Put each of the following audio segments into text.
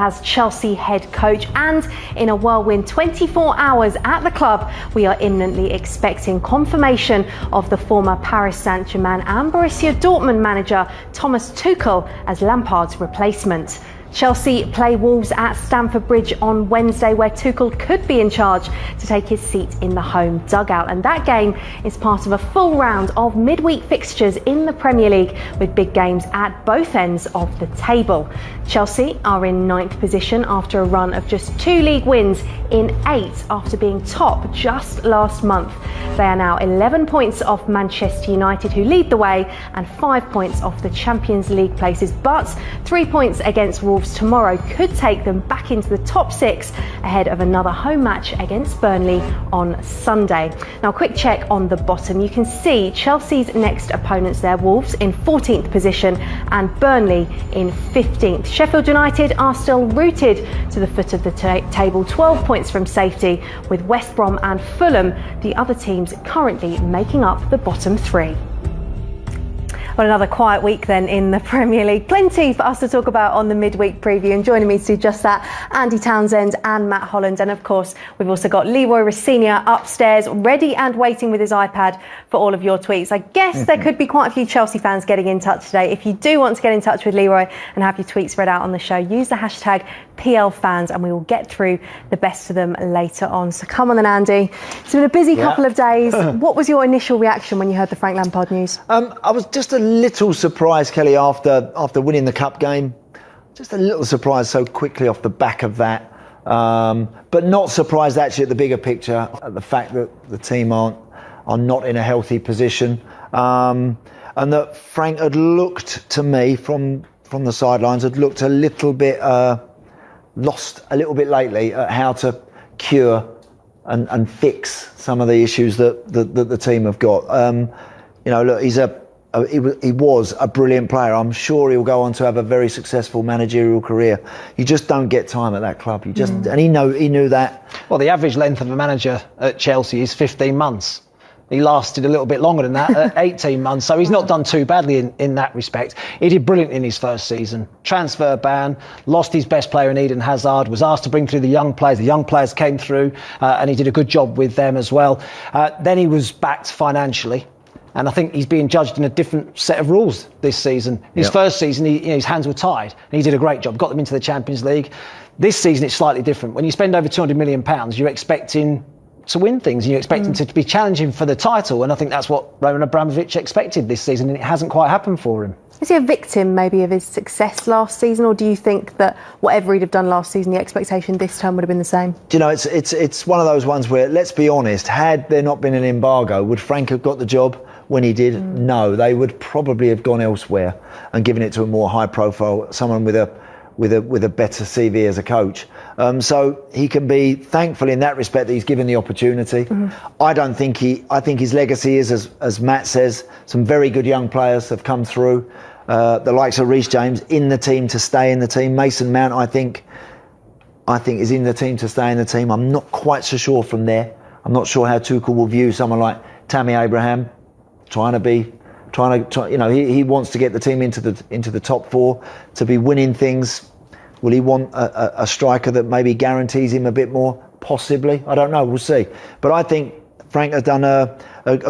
as Chelsea head coach, and in a whirlwind 24 hours at the club, we are imminently expecting confirmation of the former Paris Saint-Germain and Borussia Dortmund manager Thomas Tuchel as Lampard's replacement. Chelsea play Wolves at Stamford Bridge on Wednesday, where Tuchel could be in charge to take his seat in the home dugout. And that game is part of a full round of midweek fixtures in the Premier League, with big games at both ends of the table. Chelsea are in 9th position after a run of just 2 league wins in 8 after being top just last month. They are now 11 points off Manchester United, who lead the way, and 5 points off the Champions League places. But 3 points against Wolves tomorrow could take them back into the top 6 ahead of another home match against Burnley on Sunday. Now, a quick check on the bottom. You can see Chelsea's next opponents there: Wolves in 14th position and Burnley in 15th. Sheffield United are still rooted to the foot of the table, 12 points from safety, with West Brom and Fulham the other teams currently making up the bottom 3. Well, another quiet week then in the Premier League. Plenty for us to talk about on the midweek preview, and joining me to do just that, Andy Townsend and Matt Holland. And of course, we've also got Leroy Rossini upstairs, ready and waiting with his iPad for all of your tweets. I guess there could be quite a few Chelsea fans getting in touch today. If you do want to get in touch with Leroy and have your tweets read out on the show, use the hashtag PLFans and we will get through the best of them later on. So come on then, Andy. It's been a busy couple of days. What was your initial reaction when you heard the Frank Lampard news? I was just a little surprised, Kelly, after winning the cup game. Just a little surprised so quickly off the back of that. But not surprised actually at the bigger picture, at the fact that the team are not in a healthy position. And that Frank had looked, to me, from the sidelines, had looked a little bit lost a little bit lately at how to cure and fix some of the issues that the team have got. Look, he was a brilliant player. I'm sure he'll go on to have a very successful managerial career. You just don't get time at that club. And he knew that. Well, the average length of a manager at Chelsea is 15 months. He lasted a little bit longer than that, at 18 months. So he's not done too badly in that respect. He did brilliant in his first season. Transfer ban, lost his best player in Eden Hazard, was asked to bring through the young players. The young players came through and he did a good job with them as well. Then he was backed financially. And I think he's being judged in a different set of rules this season. His first season, his hands were tied and he did a great job, got them into the Champions League. This season, it's slightly different. When you spend over £200 million, you're expecting to win things and you expect him to be challenging for the title, and I think that's what Roman Abramovich expected this season, and it hasn't quite happened for him. Is he a victim maybe of his success last season, or do you think that whatever he'd have done last season, the expectation this term would have been the same? Do you know, it's one of those ones where, let's be honest, had there not been an embargo, would Frank have got the job when he did? No, they would probably have gone elsewhere and given it to a more high profile, someone with a better CV as a coach. So he can be thankful in that respect that he's given the opportunity. I think his legacy is, as Matt says, some very good young players have come through. The likes of Reece James in the team to stay in the team. Mason Mount, I think is in the team to stay in the team. I'm not quite so sure from there. I'm not sure how Tuchel will view someone like Tammy Abraham, he wants to get the team into the top 4 to be winning things. Will he want a striker that maybe guarantees him a bit more? Possibly. I don't know. We'll see. But I think Frank has done a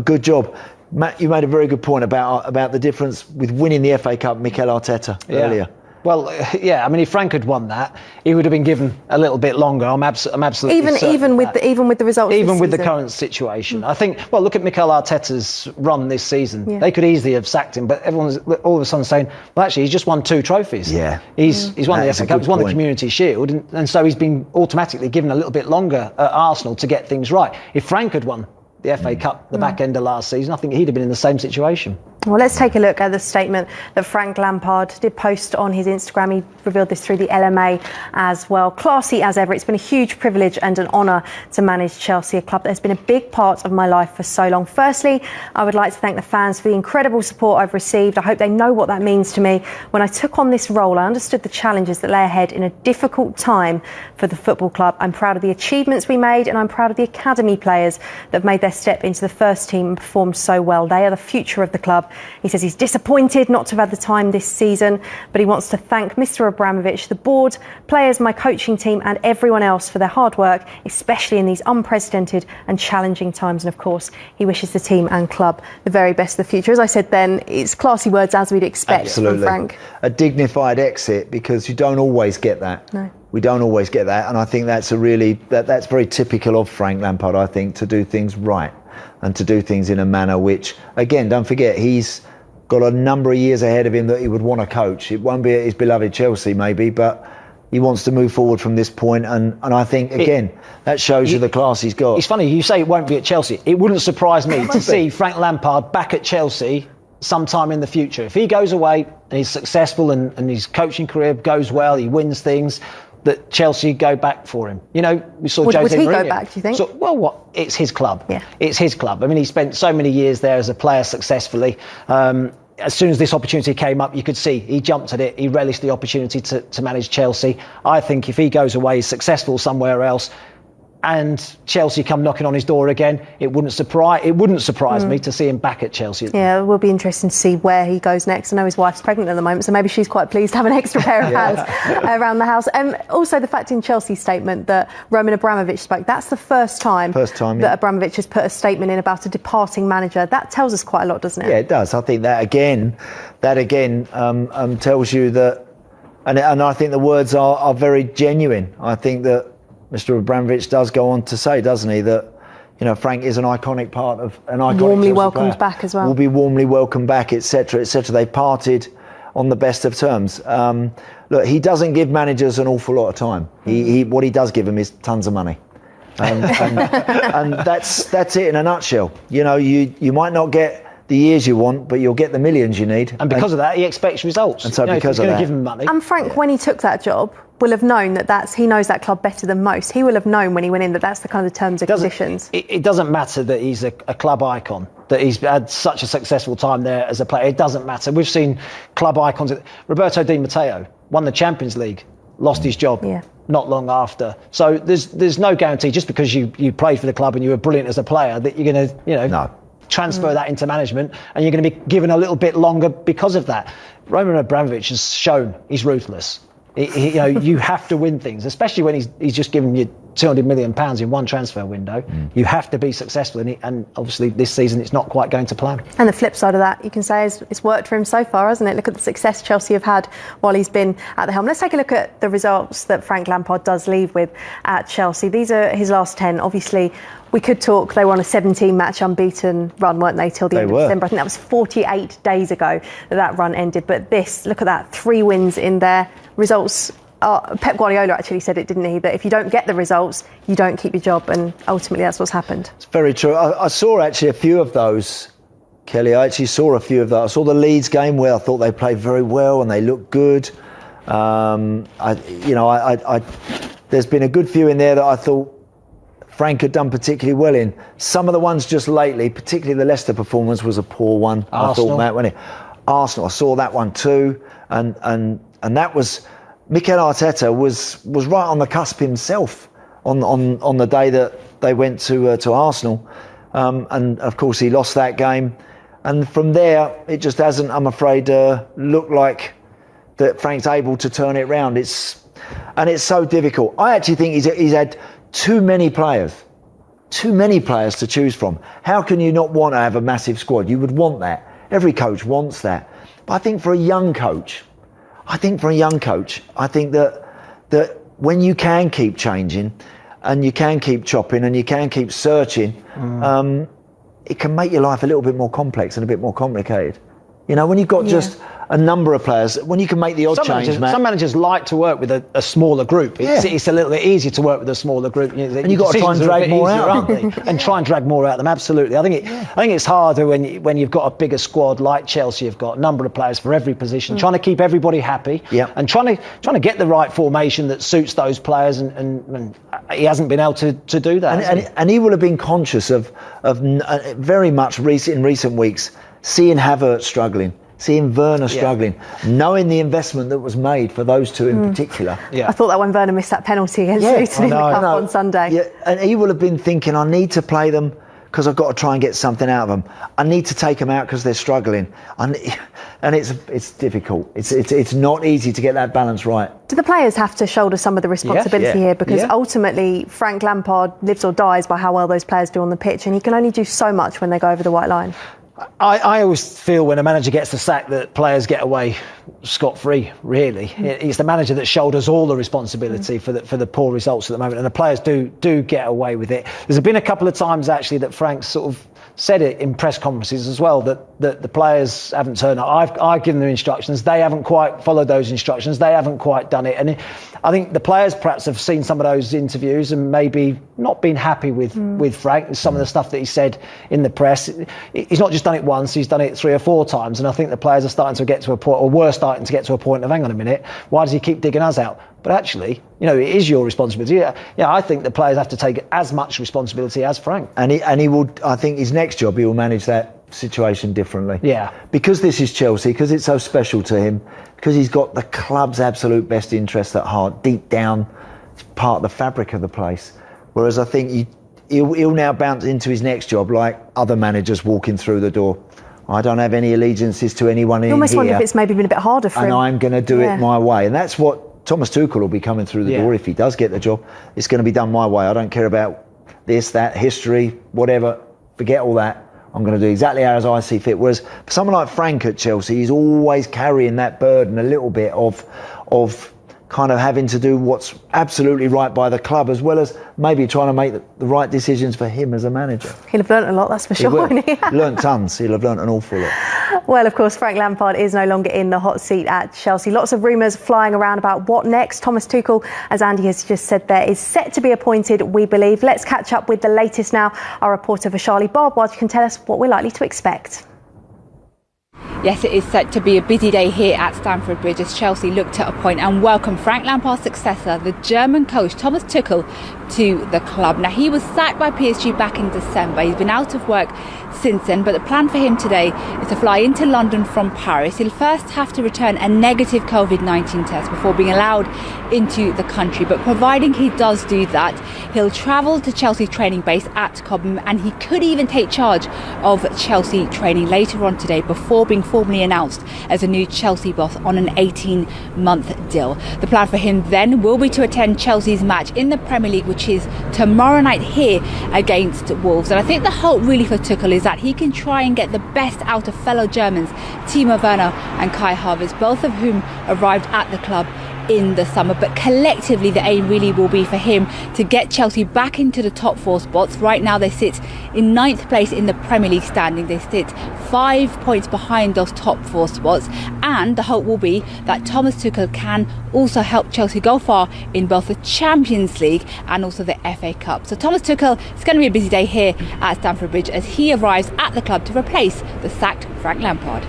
good job. Matt, you made a very good point about the difference with winning the FA Cup, Mikel Arteta, earlier. Well, I mean, if Frank had won that, he would have been given a little bit longer. I'm absolutely even with the results. Even with the current situation, I think. Well, look at Mikel Arteta's run this season. Yeah. They could easily have sacked him, but everyone's all of a sudden saying, "Well, actually, he's just won 2 trophies. Yeah, he's won the FA Cup, he's won the Community Shield, and so he's been automatically given a little bit longer at Arsenal to get things right. If Frank had won the FA Cup the back end of last season, I think he'd have been in the same situation. Well, let's take a look at the statement that Frank Lampard did post on his Instagram. He revealed this through the LMA as well. Classy as ever. It's been a huge privilege and an honour to manage Chelsea, a club that has been a big part of my life for so long. Firstly, I would like to thank the fans for the incredible support I've received. I hope they know what that means to me. When I took on this role, I understood the challenges that lay ahead in a difficult time for the football club. I'm proud of the achievements we made, and I'm proud of the academy players that have made their step into the first team and performed so well. They are the future of the club, He says he's disappointed not to have had the time this season, but he wants to thank Mr. Abramovich, the board, players, my coaching team and everyone else for their hard work, especially in these unprecedented and challenging times. And of course, he wishes the team and club the very best of the future. As I said then, it's classy words as we'd expect from Frank. A dignified exit, because you don't always get that. No. We don't always get that, and I think that's that's very typical of Frank Lampard, I think, to do things right and to do things in a manner which, again, don't forget, he's got a number of years ahead of him that he would want to coach. It won't be at his beloved Chelsea, maybe, but he wants to move forward from this point, and I think, again, that shows you the class he's got. It's funny, you say it won't be at Chelsea. It wouldn't surprise me to see Frank Lampard back at Chelsea sometime in the future. If he goes away and he's successful and his coaching career goes well, he wins things, that Chelsea go back for him. You know, we saw Jose Mourinho. Would he go back, do you think? So, well, it's his club. Yeah. It's his club. I mean, he spent so many years there as a player successfully. As soon as this opportunity came up, you could see he jumped at it. He relished the opportunity to manage Chelsea. I think if he goes away, he's successful somewhere else, and Chelsea come knocking on his door again, it wouldn't surprise me to see him back at Chelsea. Yeah, it will be interesting to see where he goes next. I know his wife's pregnant at the moment, so maybe she's quite pleased to have an extra pair of hands around the house. Also, the fact in Chelsea's statement that Roman Abramovich spoke, that's the first time that Abramovich has put a statement in about a departing manager. That tells us quite a lot, doesn't it? Yeah, it does. I think that again tells you that, and I think the words are very genuine. I think that Mr. Abramovich does go on to say, doesn't he, that, you know, Frank is an iconic part of an iconic warmly Chelsea welcomed player. back as well. Will be warmly welcomed back, etc., etc. They parted on the best of terms. Look, he doesn't give managers an awful lot of time. What he does give them is tons of money, and that's it in a nutshell. You know, you might not get the years you want, but you'll get the millions you need. And because of that, he expects results. And so because of he's going that, to give him money. And Frank, when he took that job, will have known that he knows that club better than most. He will have known when he went in that that's the kind of terms and conditions. It doesn't matter that he's a club icon, that he's had such a successful time there as a player. It doesn't matter. We've seen club icons. Roberto Di Matteo won the Champions League, lost his job not long after. So there's no guarantee just because you played for the club and you were brilliant as a player that you're going to transfer that into management, and you're going to be given a little bit longer because of that. Roman Abramovich has shown he's ruthless. You have to win things, especially when he's just given you £200 million in one transfer window. You have to be successful, and obviously this season it's not quite going to plan. And the flip side of that, you can say, is it's worked for him so far, hasn't it? Look at the success Chelsea have had while he's been at the helm. Let's take a look at the results that Frank Lampard does leave with at Chelsea. These are his last 10. Obviously, we could talk, they were on a 17-match unbeaten run, weren't they, till the end of December. I think that was 48 days ago that run ended. But look at that, 3 wins in there. Results, Pep Guardiola actually said it, didn't he? That if you don't get the results, you don't keep your job. And ultimately, that's what's happened. It's very true. I saw actually a few of those, Kelly. I actually saw a few of those. I saw the Leeds game where I thought they played very well and they looked good. There's been a good few in there that I thought Frank had done particularly well in. Some of the ones just lately, particularly the Leicester performance, was a poor one. Arsenal. I thought, Matt, when Arsenal, I saw that one too, and that was Mikel Arteta was right on the cusp himself on the day that they went to Arsenal, and of course he lost that game, and from there it just hasn't, I'm afraid, looked like that Frank's able to turn it round. It's so difficult. I actually think he's had too many players to choose from. How can you not want to have a massive squad? You would want that. Every coach wants that. But I think for a young coach, I think that when you can keep changing and you can keep chopping and you can keep searching, it can make your life a little bit more complex and a bit more complicated. You know, when you've got just a number of players, when you can make the odd change, Matt. Some managers like to work with a smaller group. It's a little bit easier to work with a smaller group. And you've got to try and drag more out, and try and drag more out of them. Absolutely. I think it's harder when you've got a bigger squad like Chelsea. You've got a number of players for every position, trying to keep everybody happy, and trying to get the right formation that suits those players. And he hasn't been able to do that. And he will have been conscious of very much in recent weeks seeing Havertz struggling, seeing Werner struggling, knowing the investment that was made for those two in particular. I thought that when Werner missed that penalty against Luton in the Cup on Sunday. Yeah, and he will have been thinking, I need to play them because I've got to try and get something out of them. I need to take them out because they're struggling. And it's difficult. It's not easy to get that balance right. Do the players have to shoulder some of the responsibility here? Because ultimately, Frank Lampard lives or dies by how well those players do on the pitch, and he can only do so much when they go over the white line. I always feel when a manager gets the sack that players get away scot-free, really. It's the manager that shoulders all the responsibility for the poor results at the moment, and the players do get away with it. There's been a couple of times, actually, that Frank's sort of said it in press conferences as well, that the players haven't turned up. I've given them instructions. They haven't quite followed those instructions. They haven't quite done it. And I think the players perhaps have seen some of those interviews and maybe not been happy with Frank, some of the stuff that he said in the press. He's not just done it once, he's done it 3 or 4 times. And I think the players are starting to get to a point, or were starting to get to a point of, hang on a minute, why does he keep digging us out? But actually, it is your responsibility. Yeah, I think the players have to take as much responsibility as Frank. And he will, I think his next job, he will manage that situation differently. Yeah. Because this is Chelsea, because it's so special to him, because he's got the club's absolute best interest at heart, deep down, it's part of the fabric of the place. Whereas I think he'll now bounce into his next job like other managers walking through the door. I don't have any allegiances to anyone in here. You almost wonder if it's maybe been a bit harder for him. And I'm going to do it my way. And that's what Thomas Tuchel will be coming through the door if he does get the job. It's going to be done my way. I don't care about this, that, history, whatever. Forget all that. I'm going to do exactly as I see fit. Whereas for someone like Frank at Chelsea, he's always carrying that burden a little bit of kind of having to do what's absolutely right by the club, as well as maybe trying to make the right decisions for him as a manager. He'll have learnt a lot, that's for sure. Won't he? Learnt tons. He'll have learnt an awful lot. Well, of course, Frank Lampard is no longer in the hot seat at Chelsea. Lots of rumours flying around about what next. Thomas Tuchel, as Andy has just said there, is set to be appointed, we believe. Let's catch up with the latest now. Our reporter Vishali Barbwaj can tell us what we're likely to expect. Yes, it is set to be a busy day here at Stamford Bridge as Chelsea look to appoint and welcome Frank Lampard's successor, the German coach Thomas Tuchel, to the club. Now, he was sacked by PSG back in December. He's been out of work since then, but the plan for him today is to fly into London from Paris. He'll first have to return a negative COVID-19 test before being allowed into the country, but providing he does do that, he'll travel to Chelsea training base at Cobham, and he could even take charge of Chelsea training later on today before being formally announced as a new Chelsea boss on an 18-month deal. The plan for him then will be to attend Chelsea's match in the Premier League, which is tomorrow night here against Wolves. And I think the hope really for Tuchel is that he can try and get the best out of fellow Germans Timo Werner and Kai Havertz, both of whom arrived at the club in the summer. But collectively, the aim really will be for him to get Chelsea back into the top 4 spots. Right now they sit in 9th place in the Premier League standing. They sit 5 points behind those top 4 spots, and the hope will be that Thomas Tuchel can also help Chelsea go far in both the Champions League and also the FA Cup. So Thomas Tuchel, it's going to be a busy day here at Stamford Bridge as he arrives at the club to replace the sacked Frank Lampard.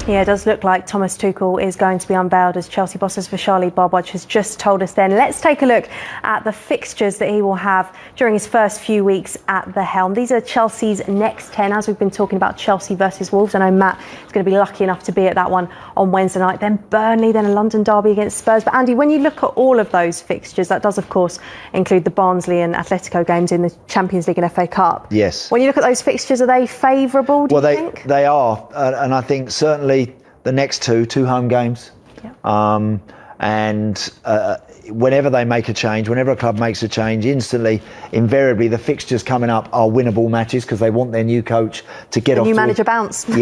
Yeah, it does look like Thomas Tuchel is going to be unveiled as Chelsea boss, as Vishali Barbwaj has just told us then. Let's take a look at the fixtures that he will have during his first few weeks at the helm. These are Chelsea's next 10, as we've been talking about Chelsea versus Wolves. I know Matt is going to be lucky enough to be at that one on Wednesday night. Then Burnley, then a London derby against Spurs. But Andy, when you look at all of those fixtures, that does, of course, include the Barnsley and Atletico games in the Champions League and FA Cup. Yes. When you look at those fixtures, are they favourable, do you think? They are. And I think certainly the next two home games. Yeah. Whenever they make a change, whenever a club makes a change, instantly, invariably, the fixtures coming up are winnable matches because they want their new coach to get off. New manager bounce. Yeah.